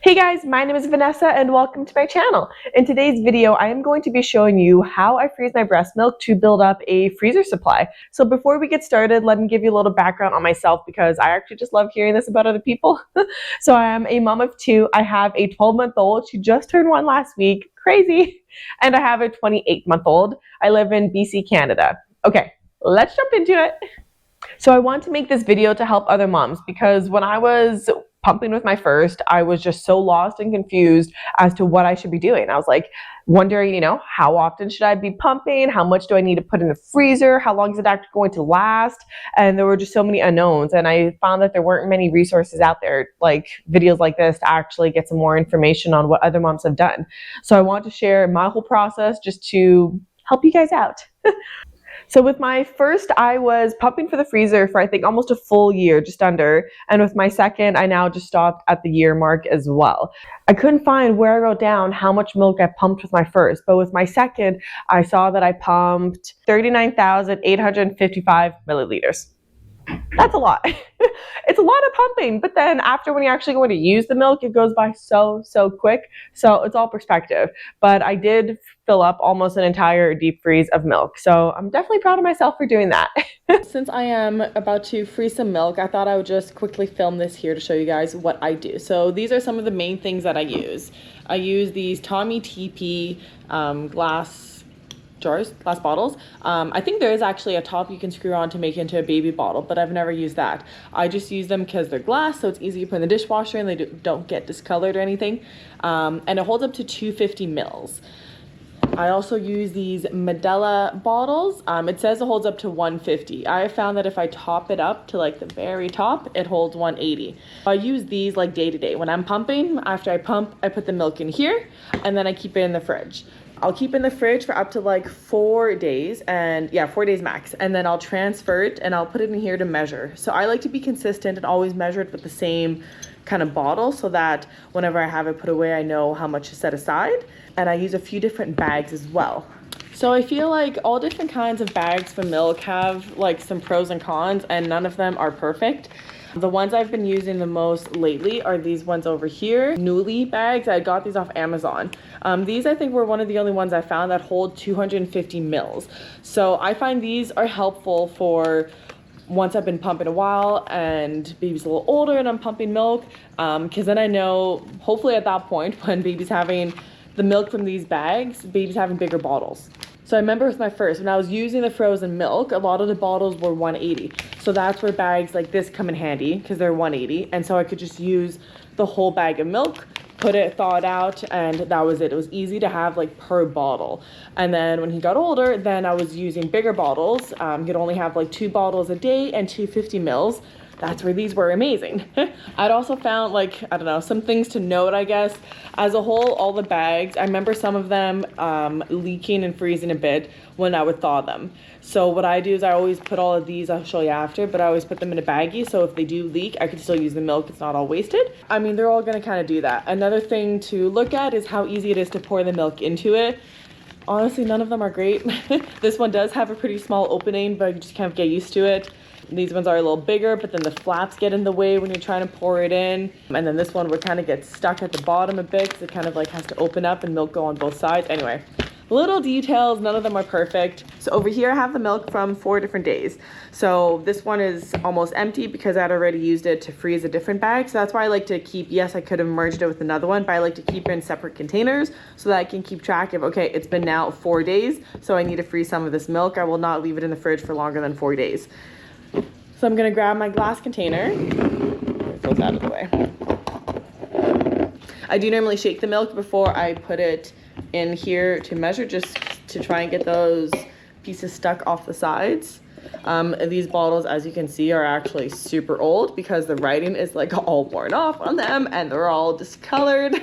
Hey guys, my name is Vanessa and welcome to my channel. In today's video, I am going to be showing you how I freeze my breast milk to build up a freezer supply. So before we get started, let me give you a little background on myself because I actually just love hearing this about other people. So I am a mom of two. I have a 12-month-old. She just turned one last week. Crazy. And I have a 28-month-old. I live in BC, Canada. Okay, let's jump into it. So I want to make this video to help other moms because when I was pumping with my first, I was just so lost and confused as to what I should be doing. I was like wondering, how often should I be pumping? How much do I need to put in the freezer? How long is it actually going to last? And there were just so many unknowns. And I found that there weren't many resources out there, like videos like this, to actually get some more information on what other moms have done. So I want to share my whole process just to help you guys out. So with my first, I was pumping for the freezer for I think almost a full year, just under. And with my second, I now just stopped at the year mark as well. I couldn't find where I wrote down how much milk I pumped with my first, but with my second, I saw that I pumped 39,855 milliliters. That's a lot. It's a lot of pumping, but then after when you're actually going to use the milk, it goes by so quick. So it's all perspective. But I did fill up almost an entire deep freeze of milk. So I'm definitely proud of myself for doing that. Since I am about to freeze some milk, I thought I would just quickly film this here to show you guys what I do. So these are some of the main things that I use. I use these Tommy TP glass bottles. I think there is actually a top you can screw on to make it into a baby bottle, but I've never used that. I just use them because they're glass, so it's easy to put in the dishwasher and they don't get discolored or anything. And it holds up to 250 mils. I also use these Medela bottles. It says it holds up to 150. I found that if I top it up to like the very top, it holds 180. I use these like day to day. When I'm pumping, after I pump, I put the milk in here and then I keep it in the fridge. I'll keep in the fridge for up to like 4 days, and 4 days max, and then I'll transfer it and I'll put it in here to measure. So I like to be consistent and always measure it with the same kind of bottle so that whenever I have it put away, I know how much to set aside. And I use a few different bags as well. So I feel like all different kinds of bags for milk have like some pros and cons, and none of them are perfect. The ones I've been using the most lately are these ones over here, Newly bags. I got these off Amazon. These I think were one of the only ones I found that hold 250 mils. So I find these are helpful for once I've been pumping a while and baby's a little older and I'm pumping milk, because then I know hopefully at that point when baby's having the milk from these bags, baby's having bigger bottles. So I remember with my first, when I was using the frozen milk, a lot of the bottles were 180. So that's where bags like this come in handy because they're 180. And so I could just use the whole bag of milk, put it, thaw it out, and that was it. It was easy to have like per bottle. And then when he got older, then I was using bigger bottles. He'd only have like 2 bottles a day and 250 mils. That's where these were amazing. I'd also found like, I don't know, some things to note, I guess. As a whole, all the bags, I remember some of them leaking and freezing a bit when I would thaw them. So what I do is I always put all of these, I'll show you after, but I always put them in a baggie. So if they do leak, I can still use the milk. It's not all wasted. I mean, they're all gonna kind of do that. Another thing to look at is how easy it is to pour the milk into it. Honestly, none of them are great. This one does have a pretty small opening, but you just kind of get used to it. These ones are a little bigger, but then the flaps get in the way when you're trying to pour it in. And then this one would kind of get stuck at the bottom a bit because it kind of like has to open up and milk go on both sides. Anyway, little details, none of them are perfect. So over here I have the milk from 4 different days. So this one is almost empty because I'd already used it to freeze a different bag. So that's why I like to keep, yes, I could have merged it with another one, but I like to keep it in separate containers so that I can keep track of, okay, it's been now 4 days, so I need to freeze some of this milk. I will not leave it in the fridge for longer than 4 days. So I'm gonna grab my glass container. It goes out of the way. I do normally shake the milk before I put it in here to measure, just to try and get those pieces stuck off the sides. These bottles, as you can see, are actually super old because the writing is like all worn off on them and they're all discolored.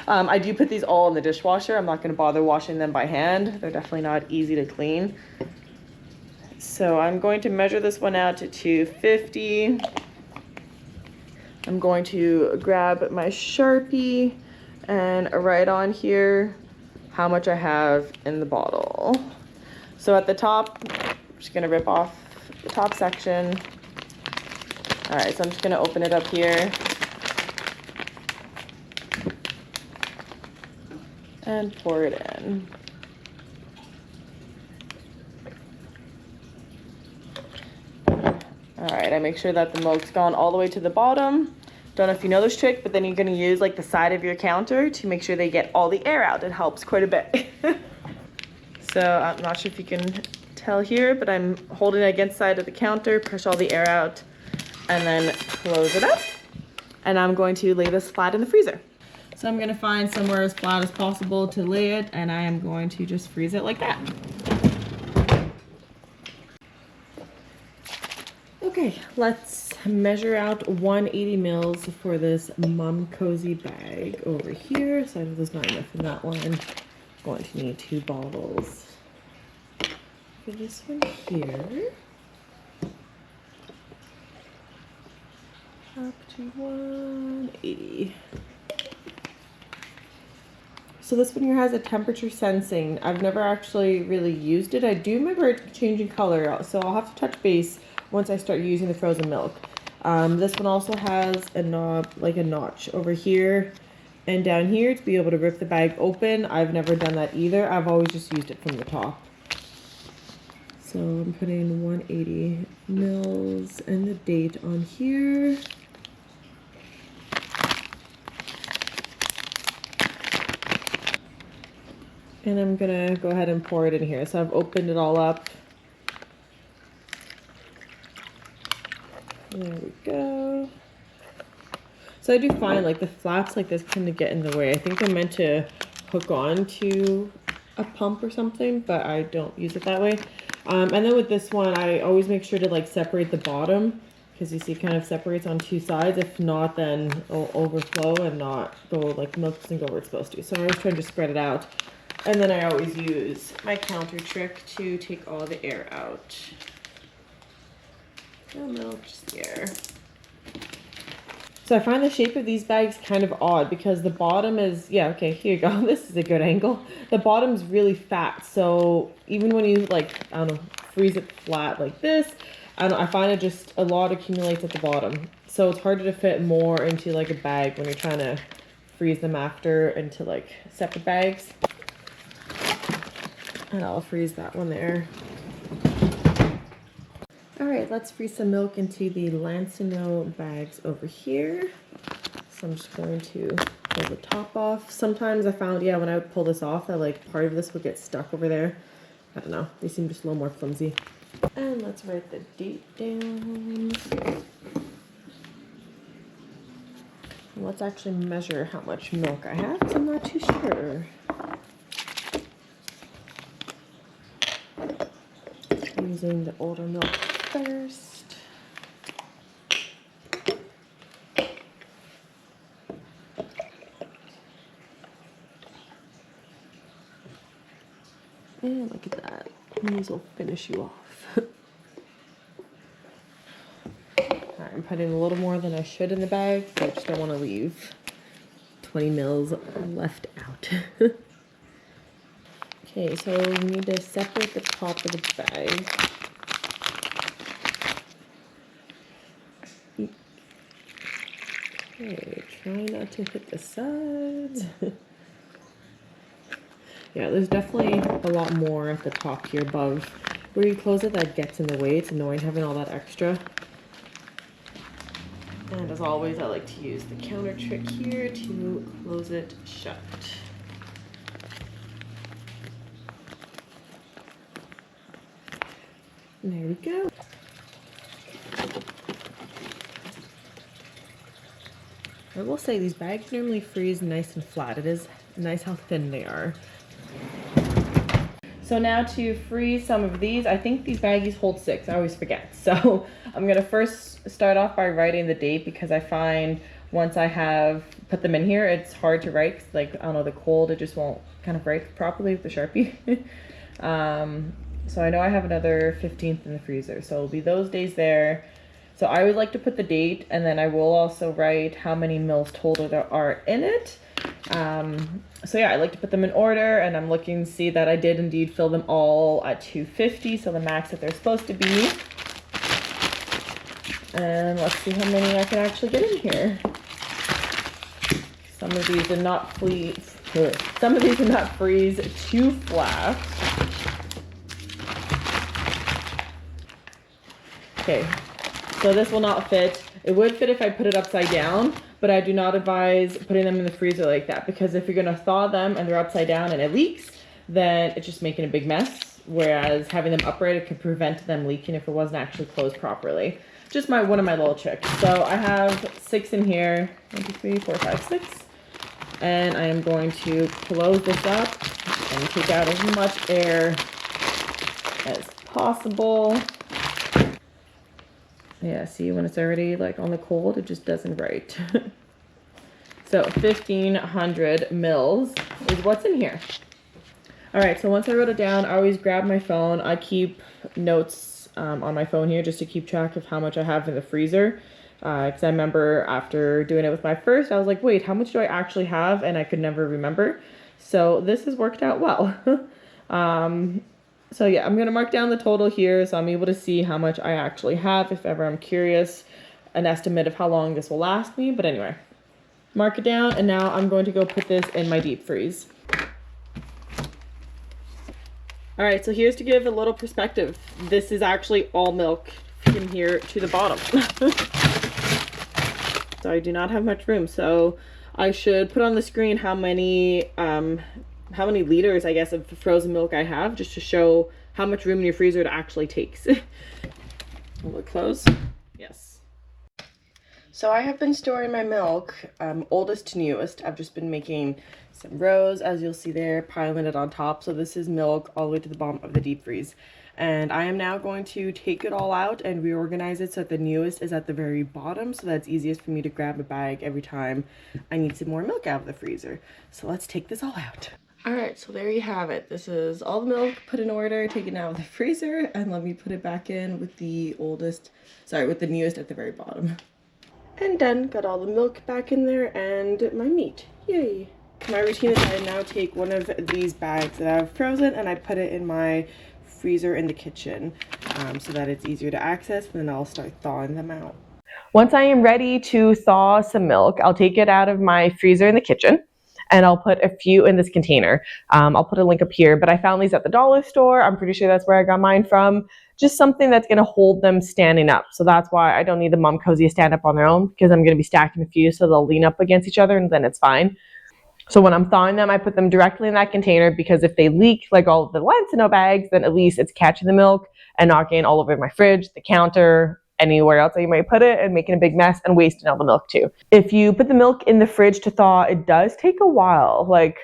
I do put these all in the dishwasher. I'm not gonna bother washing them by hand. They're definitely not easy to clean. So I'm going to measure this one out to 250. I'm going to grab my Sharpie and write on here how much I have in the bottle. So at the top, I'm just gonna rip off the top section. All right, so I'm just gonna open it up here. and pour it in. All right, I make sure that the milk's gone all the way to the bottom. Don't know if you know this trick, but then you're gonna use like the side of your counter to make sure they get all the air out. It helps quite a bit. So I'm not sure if you can tell here, but I'm holding it against the side of the counter, push all the air out, and then close it up. And I'm going to lay this flat in the freezer. So I'm gonna find somewhere as flat as possible to lay it, and I am going to just freeze it like that. Okay, let's measure out 180 mils for this Mum Cozy bag over here. So I know there's not enough in that one. I'm going to need 2 bottles for this one here. Up to 180. So this one here has a temperature sensing. I've never actually really used it. I do remember it changing color, so I'll have to touch base once I start using the frozen milk. This one also has a knob, like a notch over here and down here to be able to rip the bag open. I've never done that either. I've always just used it from the top. So I'm putting 180 mils and the date on here. And I'm gonna go ahead and pour it in here. So I've opened it all up. There we go. So I do find like the flaps like this kind of get in the way. I think they're meant to hook on to a pump or something, but I don't use it that way. And then with this one, I always make sure to like separate the bottom, because you see it kind of separates on 2 sides. If not, then it'll overflow and not go, like milk doesn't go where it's supposed to. So I always try to spread it out. And then I always use my counter trick to take all the air out. No milk, just the air. So I find the shape of these bags kind of odd because the bottom is, yeah, okay, here you go. This is a good angle. The bottom's really fat. So even when you like, I don't know, freeze it flat like this, I find it just a lot accumulates at the bottom. So it's harder to fit more into like a bag when you're trying to freeze them after into like separate bags. And I'll freeze that one there. All right, let's freeze some milk into the Lancino bags over here. So I'm just going to pull the top off. Sometimes I found, yeah, when I would pull this off, that like part of this would get stuck over there. I don't know, they seem just a little more flimsy. And let's write the date down. And let's actually measure how much milk I have, because I'm not too sure. Using the older milk first. And look at that. These will finish you off. Alright, I'm putting a little more than I should in the bag, so I just don't want to leave 20 mils left out. Okay, so we need to separate the top of the bag. Okay, try not to hit the sides. Yeah, there's definitely a lot more at the top here above where you close it that gets in the way. It's annoying having all that extra. And as always, I like to use the counter trick here to close it shut. And there we go. I will say these bags normally freeze nice and flat. It is nice how thin they are. So now to freeze some of these, I think these baggies hold 6. I always forget. So I'm gonna first start off by writing the date, because I find once I have put them in here, it's hard to write. 'Cause like, I don't know, the cold, it just won't kind of write properly with the Sharpie. So I know I have another 15th in the freezer. So it'll be those days there. So I would like to put the date, and then I will also write how many mils total there are in it. So yeah, I like to put them in order, and I'm looking to see that I did indeed fill them all at 250, so the max that they're supposed to be. And let's see how many I can actually get in here. Some of these did not freeze. Some of these did not freeze too flat. Okay, so this will not fit. It would fit if I put it upside down, but I do not advise putting them in the freezer like that, because if you're gonna thaw them and they're upside down and it leaks, then it's just making a big mess. Whereas having them upright, it could prevent them leaking if it wasn't actually closed properly. Just one of my little tricks. So I have 6 in here. 1, 2, 3, 4, 5, 6. And I am going to close this up and take out as much air as possible. Yeah, see, when it's already like on the cold, it just doesn't right. So 1,500 mils is what's in here. All right, so once I wrote it down, I always grab my phone. I keep notes on my phone here just to keep track of how much I have in the freezer. Because I remember after doing it with my first, I was like, wait, how much do I actually have? And I could never remember. So this has worked out well. So yeah, I'm going to mark down the total here so I'm able to see how much I actually have if ever I'm curious, an estimate of how long this will last me. But anyway, mark it down, and now I'm going to go put this in my deep freeze. All right, so here's to give a little perspective. This is actually all milk from here to the bottom. So I do not have much room. So I should put on the screen how many liters, I guess, of frozen milk I have, just to show how much room in your freezer it actually takes. Will it close? Yes. So I have been storing my milk, oldest to newest. I've just been making some rows, as you'll see there, piling it on top. So this is milk all the way to the bottom of the deep freeze. And I am now going to take it all out and reorganize it so that the newest is at the very bottom, so that's easiest for me to grab a bag every time I need some more milk out of the freezer. So let's take this all out. All right, so there you have it. This is all the milk put in order, taken out of the freezer, and let me put it back in with the newest at the very bottom. And done, got all the milk back in there and my meat, yay. My routine is I now take one of these bags that I've frozen and I put it in my freezer in the kitchen so that it's easier to access, and then I'll start thawing them out. Once I am ready to thaw some milk, I'll take it out of my freezer in the kitchen and I'll put a few in this container. I'll put a link up here, but I found these at the dollar store. I'm pretty sure that's where I got mine from. Just something that's gonna hold them standing up. So that's why I don't need the Mom Cozy to stand up on their own, because I'm gonna be stacking a few so they'll lean up against each other and then it's fine. So when I'm thawing them, I put them directly in that container, because if they leak like all of the Lancino bags, then at least it's catching the milk and not getting all over my fridge, the counter, anywhere else that you might put it, and making a big mess and wasting all the milk too. If you put the milk in the fridge to thaw, it does take a while. Like,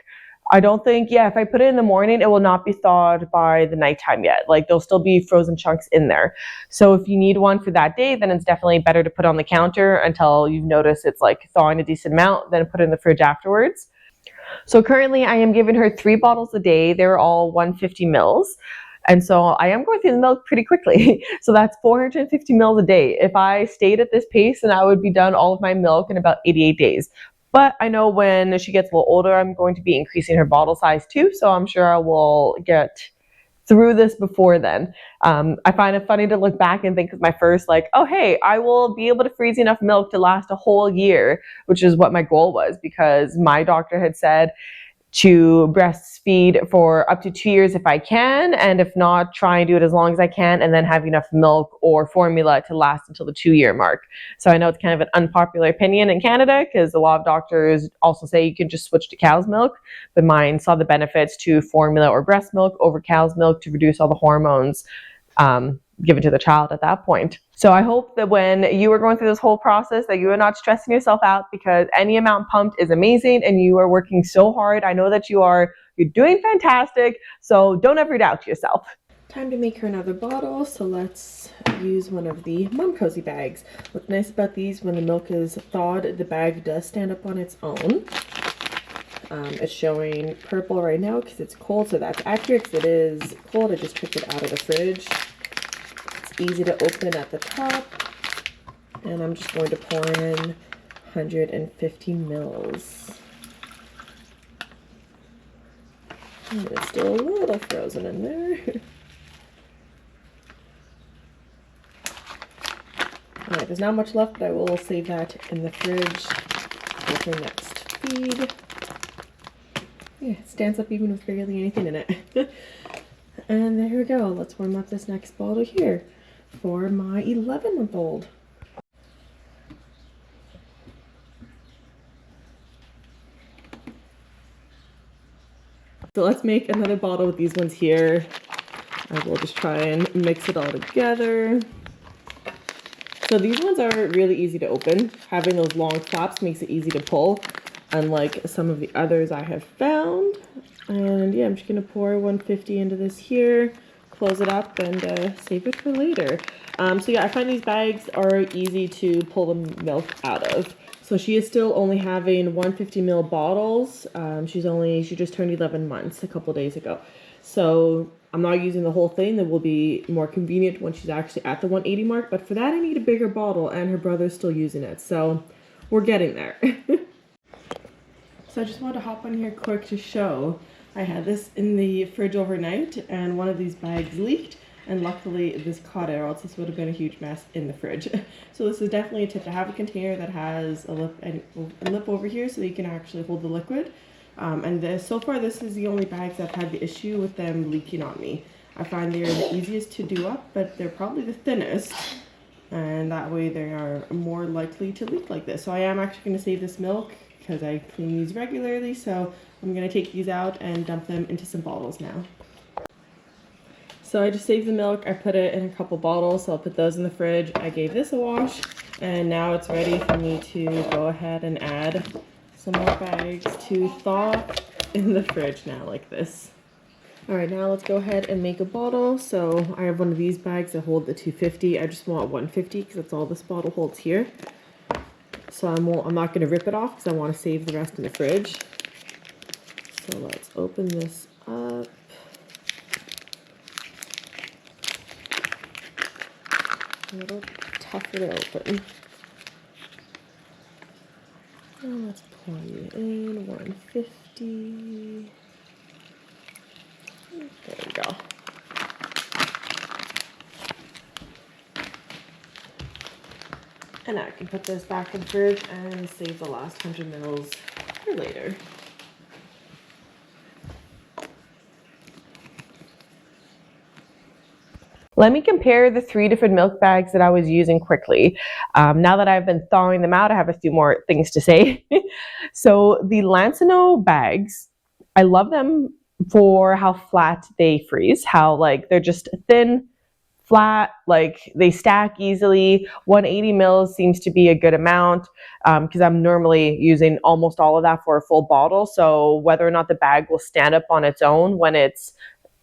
I don't think, if I put it in the morning, it will not be thawed by the nighttime yet. Like, there'll still be frozen chunks in there. So if you need one for that day, then it's definitely better to put on the counter until you've noticed it's like thawing a decent amount, then put it in the fridge afterwards. So currently I am giving her 3 bottles a day. They're all 150 mils. And so I am going through the milk pretty quickly. So that's 450 mils a day. If I stayed at this pace, then I would be done all of my milk in about 88 days. But I know when she gets a little older, I'm going to be increasing her bottle size too. So I'm sure I will get through this before then. I find it funny to look back and think of my first, like, oh, hey, I will be able to freeze enough milk to last a whole year, which is what my goal was, because my doctor had said to breastfeed for up to 2 years if I can, and if not, try and do it as long as I can, and then have enough milk or formula to last until the 2-year mark. So I know it's kind of an unpopular opinion in Canada, because a lot of doctors also say you can just switch to cow's milk, but mine saw the benefits to formula or breast milk over cow's milk to reduce all the hormones given to the child at that point. So I hope that when you are going through this whole process that you are not stressing yourself out, because any amount pumped is amazing and you are working so hard. I know that you're doing fantastic, so don't ever doubt yourself. Time to make her another bottle, so let's use one of the Mom Cozy bags. What's nice about these, when the milk is thawed, the bag does stand up on its own. It's showing purple right now because it's cold, so that's accurate because it is cold. I just took it out of the fridge. It's easy to open at the top, and I'm just going to pour in 150 mils. And it's still a little frozen in there. Alright, there's not much left, but I will save that in the fridge for the next speed. Yeah, it stands up even with barely anything in it. And there we go. Let's warm up this next bottle here for my 11-month-old. So let's make another bottle with these ones here. I will just try and mix it all together. So these ones are really easy to open. Having those long flaps makes it easy to pull, unlike some of the others I have found. And yeah, I'm just gonna pour 150 into this here, close it up, and save it for later. So yeah, I find these bags are easy to pull the milk out of. So she is still only having 150 ml bottles. She just turned 11 months a couple days ago. So I'm not using the whole thing. That will be more convenient when she's actually at the 180 mark. But for that, I need a bigger bottle, and her brother's still using it. So we're getting there. So I just wanted to hop on here quick to show. I had this in the fridge overnight, and one of these bags leaked. And luckily this caught it, or else this would have been a huge mess in the fridge. So this is definitely a tip to have a container that has a lip over here so that you can actually hold the liquid. So far this is the only bags I've had the issue with them leaking on me. I find they're the easiest to do up, but they're probably the thinnest. And that way they are more likely to leak like this. So I am actually going to save this milk because I clean these regularly. So I'm going to take these out and dump them into some bottles now. So I just saved the milk, I put it in a couple bottles, so I'll put those in the fridge. I gave this a wash, and now it's ready for me to go ahead and add some more bags to thaw in the fridge now like this. Alright, now let's go ahead and make a bottle. So I have one of these bags that hold the 250. I just want 150 because that's all this bottle holds here. So I'm not going to rip it off because I want to save the rest in the fridge. So let's open this up. A little tougher to open. And let's pour you in 150. There we go. And I can put this back in the fridge and save the last 100 mils for later. Let me compare the 3 different milk bags that I was using quickly. Now that I've been thawing them out, I have a few more things to say. So the Lancino bags, I love them for how flat they freeze, how like they're just thin, flat, like they stack easily. 180 mils seems to be a good amount because I'm normally using almost all of that for a full bottle. So whether or not the bag will stand up on its own when it's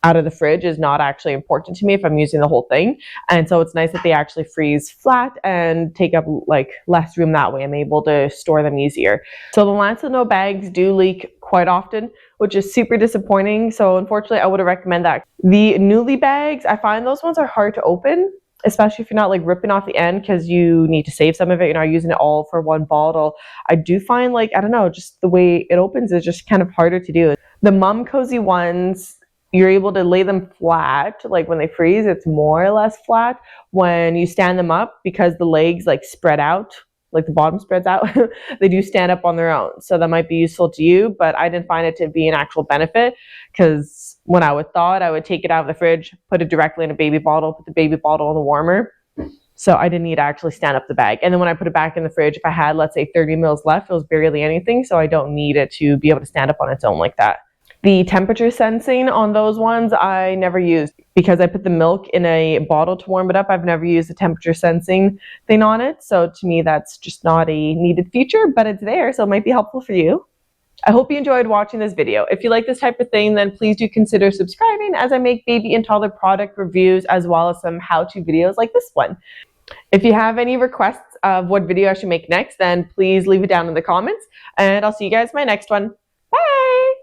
out of the fridge is not actually important to me if I'm using the whole thing. And so it's nice that they actually freeze flat and take up like less room that way. I'm able to store them easier. So the Lancino bags do leak quite often, which is super disappointing. So unfortunately, I wouldn't recommend that. The Newly bags, I find those ones are hard to open, especially if you're not like ripping off the end because you need to save some of it. You're not using it all for one bottle. I do find like, I don't know, just the way it opens is just kind of harder to do. The Mum Cozy ones, you're able to lay them flat, like when they freeze, it's more or less flat. When you stand them up, because the legs like spread out, like the bottom spreads out, they do stand up on their own. So that might be useful to you, but I didn't find it to be an actual benefit because when I would thaw it, I would take it out of the fridge, put it directly in a baby bottle, put the baby bottle in the warmer. So I didn't need to actually stand up the bag. And then when I put it back in the fridge, if I had, let's say 30 mils left, it was barely anything. So I don't need it to be able to stand up on its own like that. The temperature sensing on those ones, I never used because I put the milk in a bottle to warm it up. I've never used the temperature sensing thing on it. So to me, that's just not a needed feature, but it's there. So it might be helpful for you. I hope you enjoyed watching this video. If you like this type of thing, then please do consider subscribing as I make baby and toddler product reviews as well as some how-to videos like this one. If you have any requests of what video I should make next, then please leave it down in the comments and I'll see you guys in my next one. Bye!